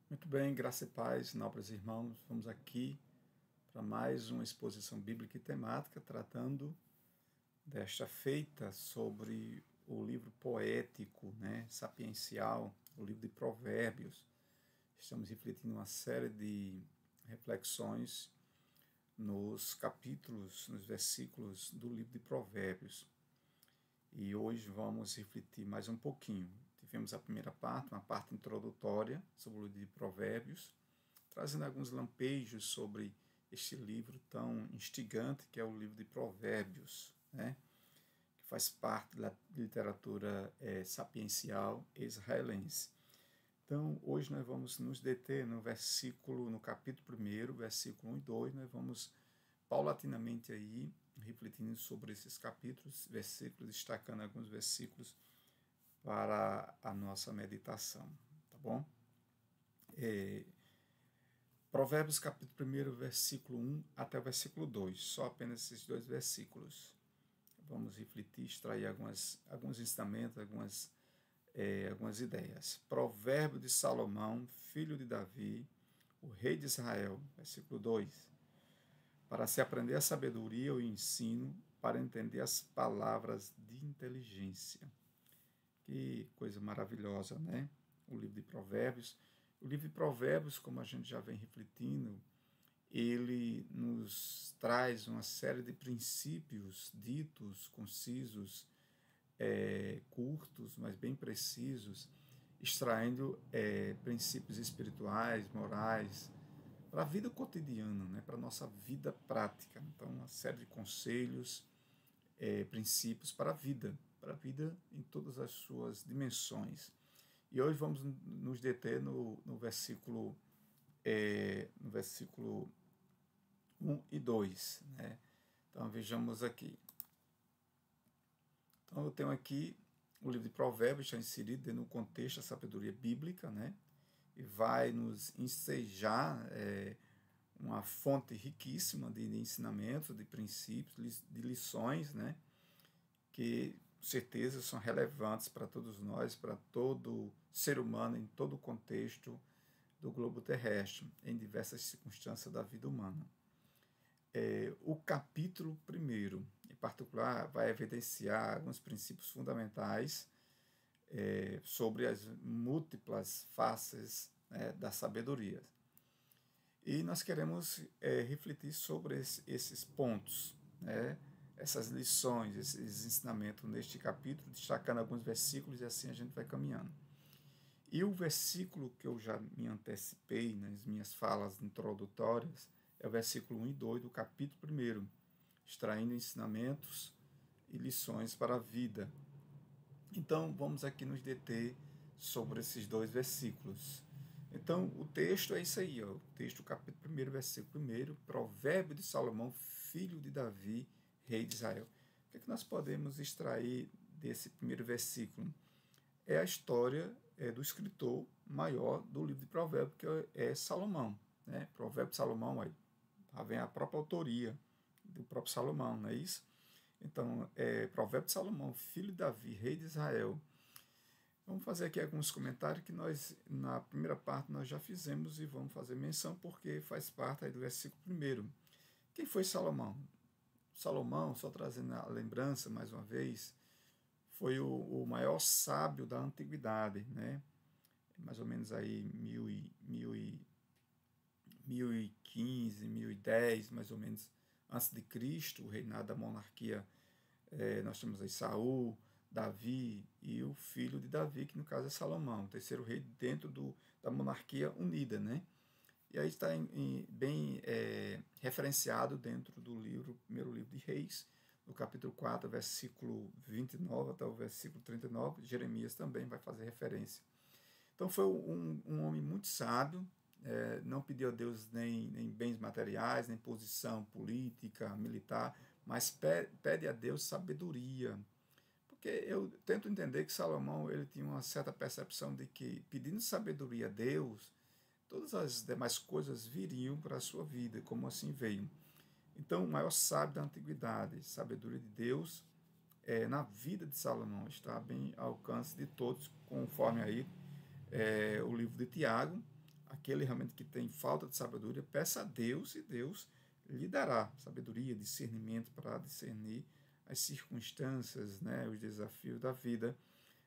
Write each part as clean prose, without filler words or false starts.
Muito bem, graça e paz, nobres irmãos, vamos aqui para mais uma exposição bíblica e temática, tratando desta feita sobre o livro poético, sapiencial, o livro de Provérbios. Estamos refletindo uma série de reflexões nos capítulos, nos versículos do livro de Provérbios. E hoje vamos refletir mais um pouquinho. Tivemos a primeira parte, uma parte introdutória sobre o livro de Provérbios, trazendo alguns lampejos sobre este livro tão instigante que é o livro de Provérbios, que faz parte da literatura sapiencial israelense. Então, hoje nós vamos nos deter no capítulo 1, versículo 1 e 2, nós vamos paulatinamente aí refletindo sobre esses capítulos, versículos, destacando alguns versículos para a nossa meditação, tá bom? Provérbios capítulo 1, versículo 1 até o versículo 2, só apenas esses dois versículos. Vamos refletir, extrair alguns ensinamentos, algumas ideias. Provérbio de Salomão, filho de Davi, o rei de Israel, versículo 2. Para se aprender a sabedoria e o ensino, para entender as palavras de inteligência. Que coisa maravilhosa, né? O livro de Provérbios. O livro de Provérbios, como a gente já vem refletindo, ele nos traz uma série de princípios ditos, concisos, curtos, mas bem precisos, extraindo princípios espirituais, morais, para a vida cotidiana, para a nossa vida prática. Então, uma série de conselhos, princípios para a vida em todas as suas dimensões. E hoje vamos nos deter no versículo 1 e 2. Então, vejamos aqui. Então, eu tenho aqui o livro de Provérbios, já inserido dentro do contexto da sabedoria bíblica, e vai nos ensejar uma fonte riquíssima de ensinamentos, de princípios, de lições, que, com certeza, são relevantes para todos nós, para todo ser humano, em todo o contexto do globo terrestre, em diversas circunstâncias da vida humana. O capítulo 1, em particular, vai evidenciar alguns princípios fundamentais sobre as múltiplas faces da sabedoria. E nós queremos refletir sobre esses pontos, essas lições, esses ensinamentos neste capítulo, destacando alguns versículos, e assim a gente vai caminhando. E o versículo que eu já me antecipei nas minhas falas introdutórias é o versículo 1 e 2 do capítulo 1, extraindo ensinamentos e lições para a vida. Então, vamos aqui nos deter sobre esses dois versículos. Então, o texto é isso aí, o texto, capítulo 1, versículo 1, Provérbio de Salomão, filho de Davi, rei de Israel. O que é que nós podemos extrair desse primeiro versículo? É a história do escritor maior do livro de Provérbios, que é Salomão. Provérbio de Salomão, aí vem a própria autoria do próprio Salomão, não é isso? Então, Provérbio de Salomão, filho de Davi, rei de Israel. Vamos fazer aqui alguns comentários que nós, na primeira parte, nós já fizemos e vamos fazer menção porque faz parte aí do versículo 1. Quem foi Salomão? Salomão, só trazendo a lembrança mais uma vez, foi o maior sábio da antiguidade, mais ou menos aí 1015, 1010, mais ou menos antes de Cristo, o reinado da monarquia. Nós temos aí Saul, Davi e o filho de Davi, que no caso é Salomão, o terceiro rei dentro da monarquia unida, E aí está bem referenciado dentro do primeiro livro de Reis, no capítulo 4, versículo 29 até o versículo 39, Jeremias também vai fazer referência. Então foi um homem muito sábio, não pediu a Deus nem bens materiais, nem posição política, militar, mas pede a Deus sabedoria. Porque eu tento entender que Salomão ele tinha uma certa percepção de que, pedindo sabedoria a Deus, todas as demais coisas viriam para a sua vida, como assim veio. Então, o maior sábio da antiguidade, sabedoria de Deus, na vida de Salomão, está bem ao alcance de todos, conforme aí o livro de Tiago. Aquele realmente que tem falta de sabedoria, peça a Deus e Deus lhe dará sabedoria, discernimento para discernir as circunstâncias, né, os desafios da vida,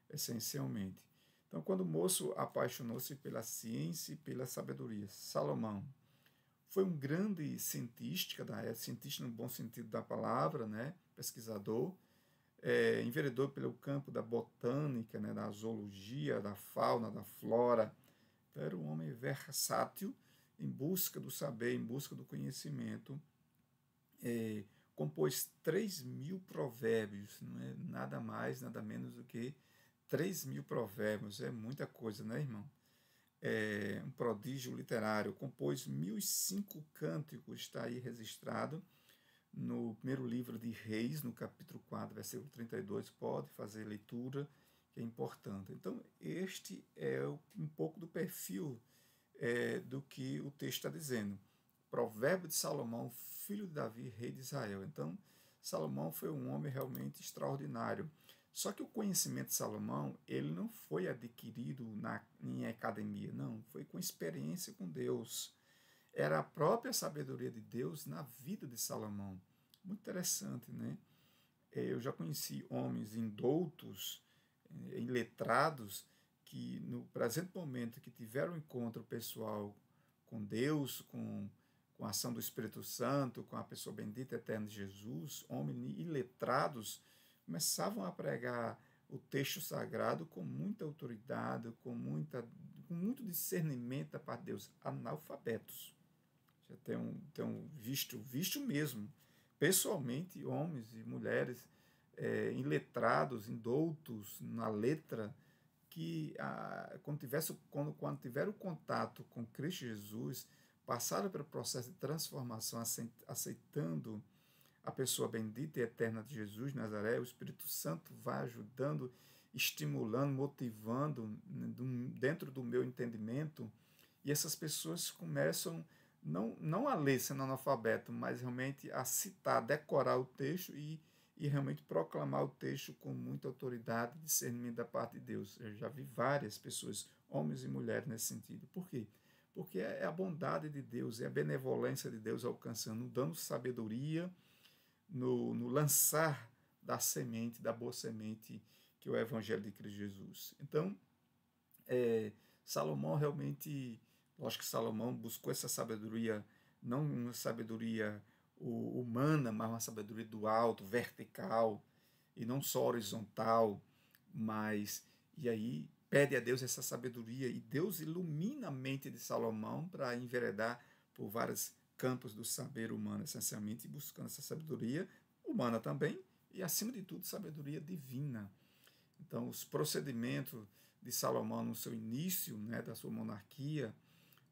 essencialmente. Então, quando o moço apaixonou-se pela ciência e pela sabedoria, Salomão foi um grande cientista da época, cientista no bom sentido da palavra, né, pesquisador, enveredou pelo campo da botânica, né, da zoologia, da fauna, da flora. Então, era um homem versátil em busca do saber, em busca do conhecimento. Compôs 3.000 provérbios, não é nada mais, nada menos do que 3.000 provérbios. É muita coisa, né, irmão? Um prodígio literário. Compôs 1.005 cânticos, está aí registrado no primeiro livro de Reis, no capítulo 4, versículo 32, pode fazer leitura, que é importante. Então, este é um pouco do perfil do que o texto está dizendo. Provérbio de Salomão, filho de Davi, rei de Israel. Então, Salomão foi um homem realmente extraordinário. Só que o conhecimento de Salomão, ele não foi adquirido em academia, não, foi com experiência com Deus. Era a própria sabedoria de Deus na vida de Salomão. Muito interessante, né? Eu já conheci homens indoutos, iletrados, que no presente momento que tiveram um encontro pessoal com Deus, com a ação do Espírito Santo, com a pessoa bendita eterna de Jesus, homens iletrados, começavam a pregar o texto sagrado com muita autoridade, com muito discernimento da parte de Deus, analfabetos. Já tenho visto mesmo, pessoalmente, homens e mulheres iletrados, indoutos na letra, que quando tiveram contato com Cristo Jesus, passaram pelo processo de transformação, aceitando a pessoa bendita e eterna de Jesus de Nazaré. O Espírito Santo vai ajudando, estimulando, motivando dentro do meu entendimento, e essas pessoas começam não a ler sendo analfabeto, mas realmente a citar, decorar o texto e realmente proclamar o texto com muita autoridade e discernimento da parte de Deus. Eu já vi várias pessoas, homens e mulheres, nesse sentido. Por quê? Porque é a bondade de Deus, é a benevolência de Deus alcançando, dando sabedoria no lançar da semente, da boa semente, que é o Evangelho de Cristo Jesus. Então, Salomão realmente, lógico que Salomão buscou essa sabedoria, não uma sabedoria humana, mas uma sabedoria do alto, vertical, e não só horizontal, e aí pede a Deus essa sabedoria, e Deus ilumina a mente de Salomão para enveredar por vários campos do saber humano, essencialmente, buscando essa sabedoria humana também, e acima de tudo, sabedoria divina. Então, os procedimentos de Salomão no seu início, né, da sua monarquia,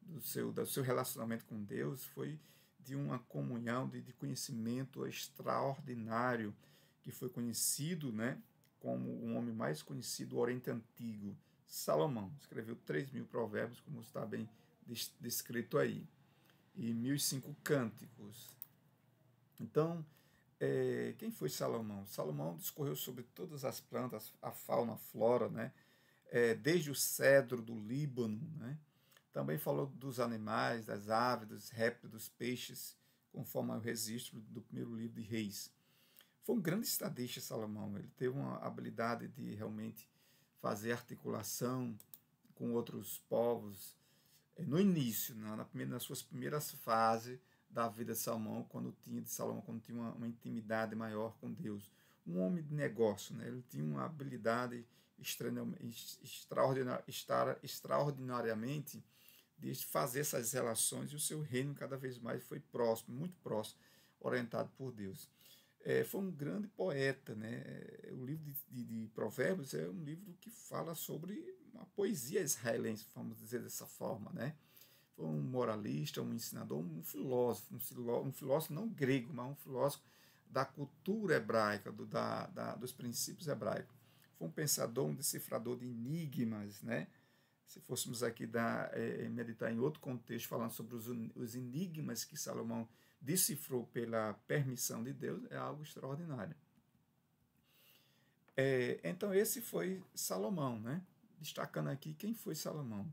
do seu relacionamento com Deus, foi de uma comunhão, de conhecimento extraordinário, que foi conhecido, né, como o homem mais conhecido do Oriente Antigo. Salomão escreveu 3.000 provérbios, como está bem descrito aí, e 1.005 cânticos. Então, quem foi Salomão? Salomão discorreu sobre todas as plantas, a fauna, a flora, né? Desde o cedro do Líbano, né? Também falou dos animais, das aves, dos répteis, dos peixes, conforme o registro do primeiro livro de Reis. Foi um grande estadista, Salomão. Ele teve uma habilidade de realmente fazer articulação com outros povos. No início, nas suas primeiras fases da vida de Salomão, quando tinha uma intimidade maior com Deus. Um homem de negócio, né? Ele tinha uma habilidade extraordinariamente de fazer essas relações, e o seu reino cada vez mais foi próximo, muito próximo, orientado por Deus. Foi um grande poeta, né? O livro de Provérbios é um livro que fala sobre uma poesia israelense, vamos dizer dessa forma, né? Foi um moralista, um ensinador, um filósofo não grego, mas um filósofo da cultura hebraica, dos princípios hebraicos. Foi um pensador, um decifrador de enigmas, né? Se fôssemos aqui meditar em outro contexto, falando sobre os enigmas que Salomão decifrou pela permissão de Deus, é algo extraordinário. Então esse foi Salomão, né? Destacando aqui quem foi Salomão.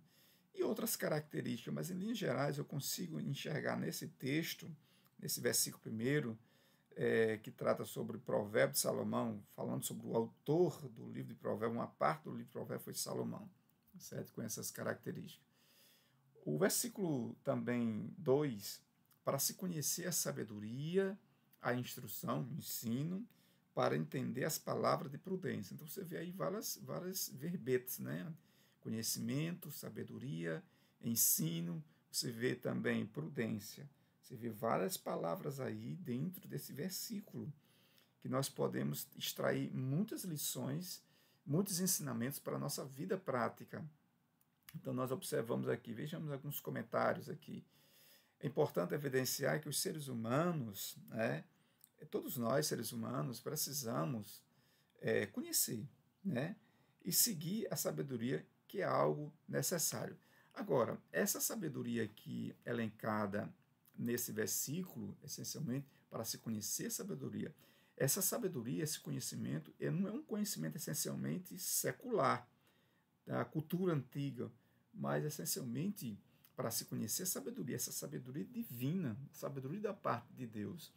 E outras características, mas em linhas gerais eu consigo enxergar nesse texto, nesse versículo primeiro, que trata sobre o provérbio de Salomão, falando sobre o autor do livro de Provérbios, uma parte do livro de Provérbios foi Salomão, certo? Com essas características. O versículo também 2, para se conhecer a sabedoria, a instrução, o ensino, para entender as palavras de prudência. Então você vê aí várias verbetes, né? Conhecimento, sabedoria, ensino, você vê também prudência. Você vê várias palavras aí dentro desse versículo, que nós podemos extrair muitas lições, muitos ensinamentos para a nossa vida prática. Então nós observamos aqui, vejamos alguns comentários aqui. É importante evidenciar que os seres humanos, né, todos nós seres humanos, precisamos conhecer, né, e seguir a sabedoria, que é algo necessário. Agora, essa sabedoria aqui elencada nesse versículo, essencialmente, para se conhecer a sabedoria, essa sabedoria, esse conhecimento, não é um conhecimento essencialmente secular, da cultura antiga, mas essencialmente para se conhecer a sabedoria, essa sabedoria divina, sabedoria da parte de Deus.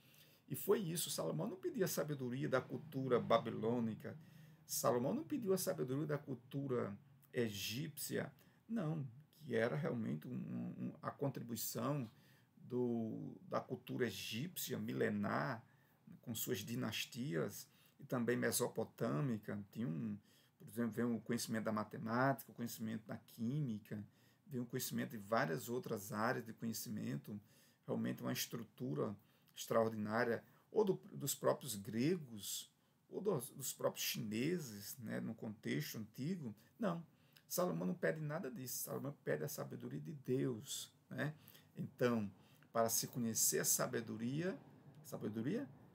E foi isso, Salomão não pediu a sabedoria da cultura babilônica, Salomão não pediu a sabedoria da cultura egípcia, não, que era realmente a contribuição da cultura egípcia milenar, com suas dinastias, e também mesopotâmica, tinha por exemplo, vem o conhecimento da matemática, o conhecimento da química, vem o conhecimento de várias outras áreas de conhecimento, realmente uma estrutura extraordinária, ou dos próprios gregos, ou dos próprios chineses, né, no contexto antigo. Não, Salomão não pede nada disso, Salomão pede a sabedoria de Deus, né? Então, para se conhecer a sabedoria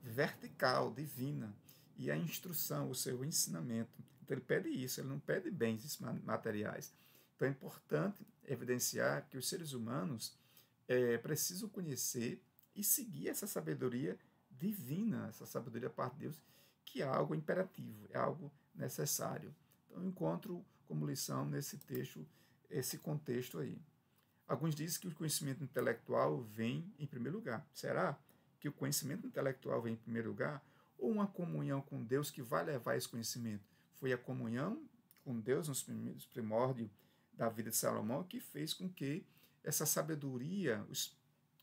vertical, divina, e a instrução, o seu ensinamento. Então ele pede isso, ele não pede bens materiais. Então é importante evidenciar que os seres humanos precisam conhecer e seguir essa sabedoria divina, essa sabedoria da parte de Deus, que é algo imperativo, é algo necessário. Então eu encontro como lição nesse texto, esse contexto aí. Alguns dizem que o conhecimento intelectual vem em primeiro lugar. Será que o conhecimento intelectual vem em primeiro lugar? Ou uma comunhão com Deus que vai levar esse conhecimento? Foi a comunhão com Deus nos primórdios da vida de Salomão que fez com que essa sabedoria,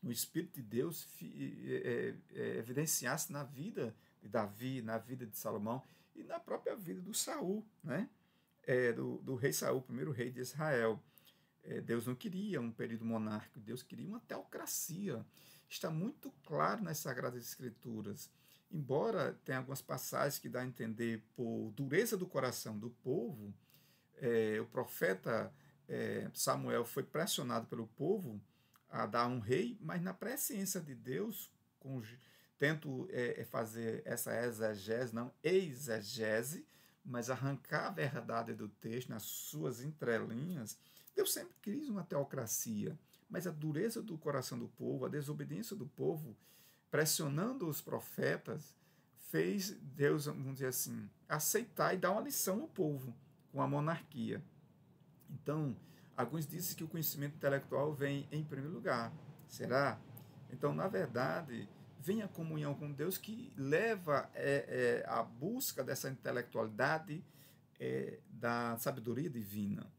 o Espírito de Deus evidenciasse na vida de Davi, na vida de Salomão e na própria vida do Saul, né? Do rei Saul, o primeiro rei de Israel. Deus não queria um período monárquico, Deus queria uma teocracia. Está muito claro nas Sagradas Escrituras. Embora tenha algumas passagens que dá a entender por dureza do coração do povo, o profeta Samuel foi pressionado pelo povo a dar um rei, mas na presciência de Deus, tento fazer essa exegese, não exegese, mas arrancar a verdade do texto nas suas entrelinhas. Deus sempre quis uma teocracia, mas a dureza do coração do povo, a desobediência do povo, pressionando os profetas, fez Deus, vamos dizer assim, aceitar e dar uma lição ao povo com a monarquia. Então, alguns dizem que o conhecimento intelectual vem em primeiro lugar. Será? Então, na verdade, vem a comunhão com Deus que leva a busca dessa intelectualidade da sabedoria divina.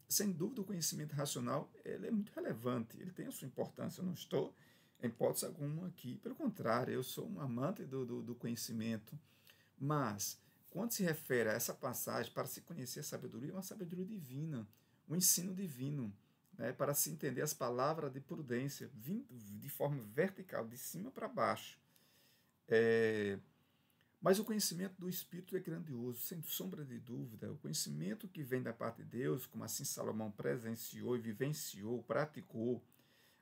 Sem dúvida, o conhecimento racional ele é muito relevante, ele tem a sua importância. Eu não estou, em hipótese alguma, aqui. Pelo contrário, eu sou um amante do conhecimento. Mas, quando se refere a essa passagem, para se conhecer a sabedoria, é uma sabedoria divina, um ensino divino, né, para se entender as palavras de prudência, vindo de forma vertical, de cima para baixo. Mas o conhecimento do Espírito é grandioso, sem sombra de dúvida. O conhecimento que vem da parte de Deus, como assim Salomão presenciou e vivenciou, praticou,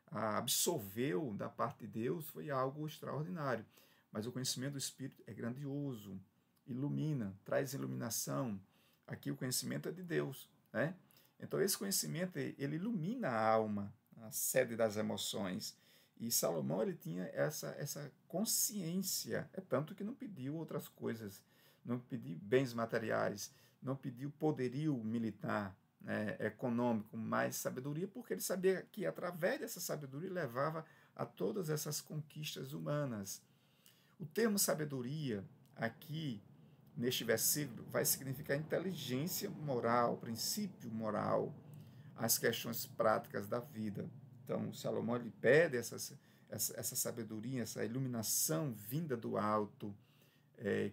absorveu da parte de Deus, foi algo extraordinário. Mas o conhecimento do Espírito é grandioso, ilumina, traz iluminação. Aqui o conhecimento é de Deus, né? Então esse conhecimento, ele ilumina a alma, a sede das emoções, E Salomão ele tinha essa consciência, é tanto que não pediu outras coisas, não pediu bens materiais, não pediu poderio militar, né, econômico, mais sabedoria, porque ele sabia que através dessa sabedoria levava a todas essas conquistas humanas. O termo sabedoria aqui neste versículo vai significar inteligência moral, princípio moral, as questões práticas da vida. Então, Salomão ele pede essa sabedoria, essa iluminação vinda do alto,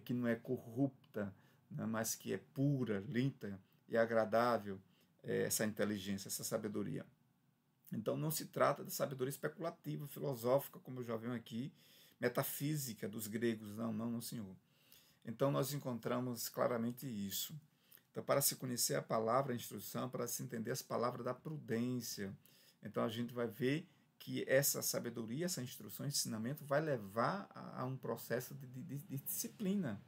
que não é corrupta, né, mas que é pura, limpa e agradável, essa inteligência, essa sabedoria. Então, não se trata de sabedoria especulativa, filosófica, como eu já vi aqui, metafísica dos gregos, não, senhor. Então, nós encontramos claramente isso. Então, para se conhecer a palavra, a instrução, para se entender as palavras da prudência. Então, a gente vai ver que essa sabedoria, essa instrução, esse ensinamento vai levar a um processo de disciplina.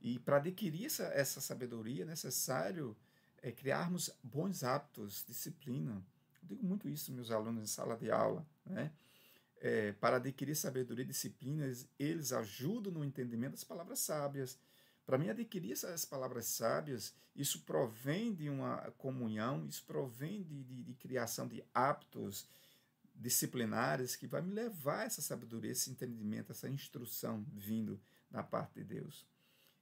E para adquirir essa sabedoria é necessário criarmos bons hábitos, disciplina. Eu digo muito isso aos meus alunos em sala de aula, né? Para adquirir sabedoria e disciplina, eles ajudam no entendimento das palavras sábias. Para mim, adquirir essas palavras sábias, isso provém de uma comunhão, isso provém de criação de hábitos disciplinares que vai me levar a essa sabedoria, esse entendimento, essa instrução vindo da parte de Deus.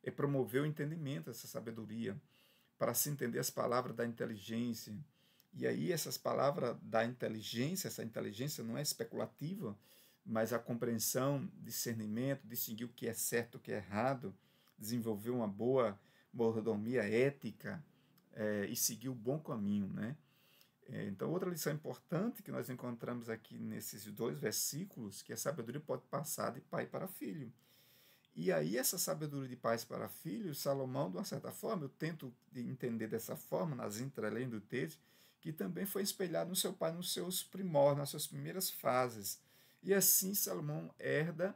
É promover o entendimento, essa sabedoria, para se entender as palavras da inteligência. E aí essas palavras da inteligência, essa inteligência não é especulativa, mas a compreensão, discernimento, distinguir o que é certo, o que é errado, desenvolver uma boa mordomia ética e seguir o bom caminho, né? Então, outra lição importante que nós encontramos aqui nesses dois versículos, que a sabedoria pode passar de pai para filho. E aí, essa sabedoria de pais para filhos, Salomão, de uma certa forma, eu tento entender dessa forma, nas entrelinhas do texto, que também foi espelhado no seu pai nos seus primórdios, nas suas primeiras fases. E assim, Salomão herda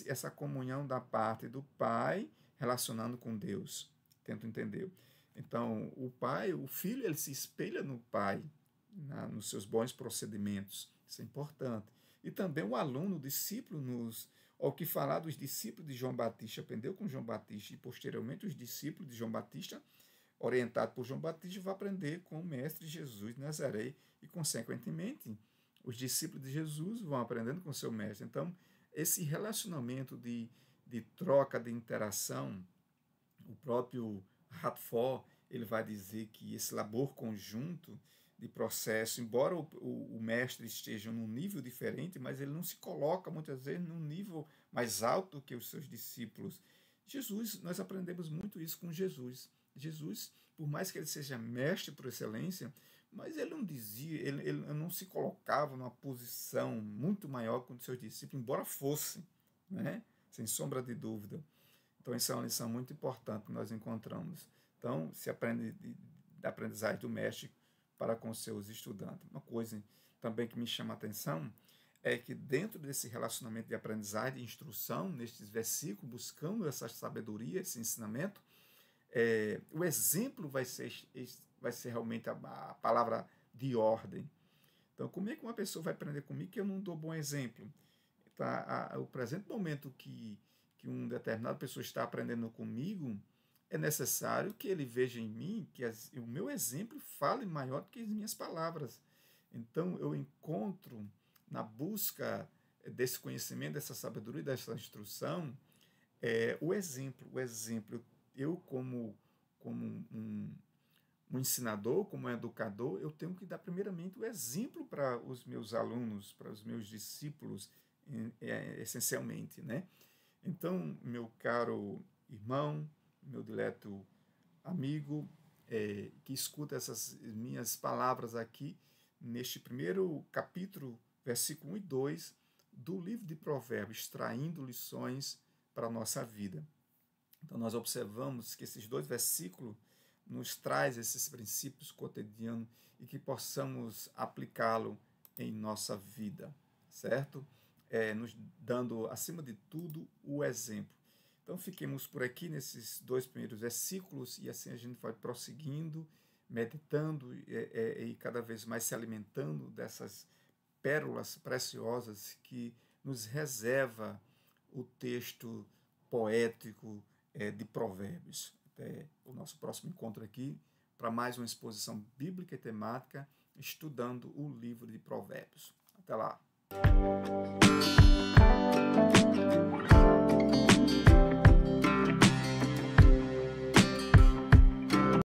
essa comunhão da parte do pai relacionando com Deus. Tento entender. Então, o filho, ele se espelha no pai, nos seus bons procedimentos. Isso é importante. E também o aluno, o discípulo, ao que falar dos discípulos de João Batista, aprendeu com João Batista e posteriormente os discípulos de João Batista, orientado por João Batista, vai aprender com o mestre Jesus de Nazaré e, consequentemente, os discípulos de Jesus vão aprendendo com o seu mestre. Então, esse relacionamento de troca, de interação, o próprio Radford, ele vai dizer que esse labor conjunto de processo, embora o mestre esteja num nível diferente, mas ele não se coloca muitas vezes num nível mais alto que os seus discípulos. Jesus, nós aprendemos muito isso com Jesus. Jesus, por mais que ele seja mestre por excelência, mas ele não dizia, ele não se colocava numa posição muito maior que os seus discípulos, embora fosse, né? Sem sombra de dúvida. Então, isso é uma lição muito importante que nós encontramos. Então, se aprende da aprendizagem do mestre para com seus estudantes. Uma coisa também que me chama a atenção é que dentro desse relacionamento de aprendizagem, de instrução, nestes versículos, buscando essa sabedoria, esse ensinamento, o exemplo vai ser realmente a palavra de ordem. Então, como é que uma pessoa vai aprender comigo que eu não dou bom exemplo? Tá? O presente momento que uma determinada pessoa está aprendendo comigo, é necessário que ele veja em mim que o meu exemplo fale maior do que as minhas palavras. Então, eu encontro na busca desse conhecimento, dessa sabedoria, dessa instrução, o exemplo. Eu, como um ensinador, como um educador, eu tenho que dar primeiramente o exemplo para os meus alunos, para os meus discípulos, essencialmente, né? Então, meu caro irmão, meu dileto amigo, que escuta essas minhas palavras aqui, neste primeiro capítulo, versículo 1 e 2, do livro de Provérbios, extraindo lições para a nossa vida. Então, nós observamos que esses dois versículos nos traz esses princípios cotidianos e que possamos aplicá-lo em nossa vida, certo? Nos dando, acima de tudo, o exemplo. Então, fiquemos por aqui nesses dois primeiros versículos e assim a gente vai prosseguindo, meditando e cada vez mais se alimentando dessas pérolas preciosas que nos reserva o texto poético de Provérbios. Até o nosso próximo encontro aqui, para mais uma exposição bíblica e temática, estudando o livro de Provérbios. Até lá!